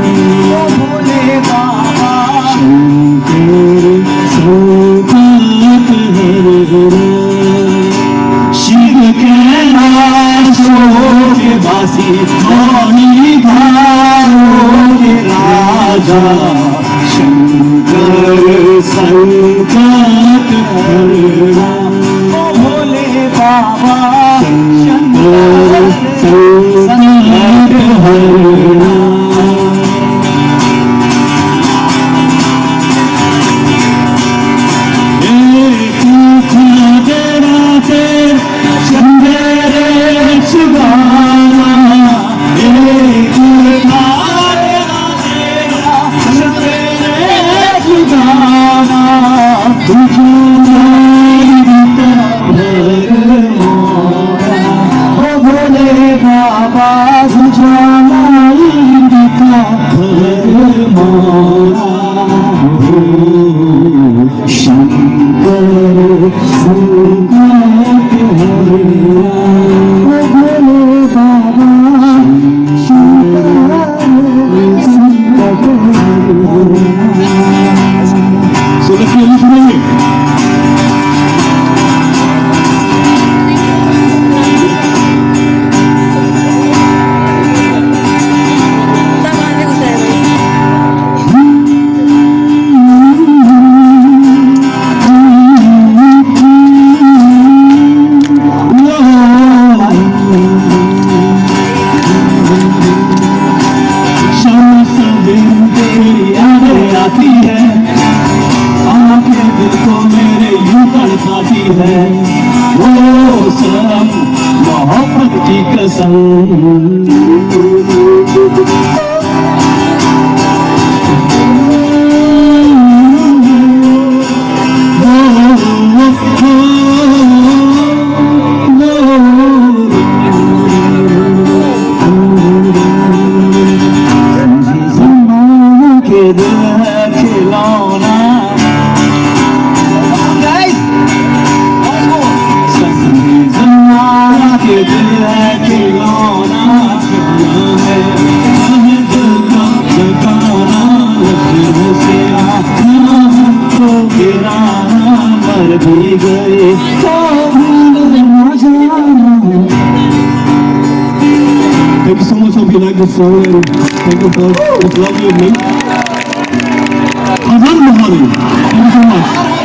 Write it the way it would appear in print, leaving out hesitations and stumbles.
भोले बाबा शंकर संकट हरना शिव के नाशों के वासी मौनी धारों के राजा शंकर संकट हरना भोले बाबा शंकर संकट हरना So let's listen to him. है वो सनम मोहब्बत की कसम के दिल खिलौना के दिल है खिलौना है से हमको गिराना मर भी गए Thank you so much. Hope you like this song and thank you for this lovely evening. Har Har Mahadev. Thank you so much.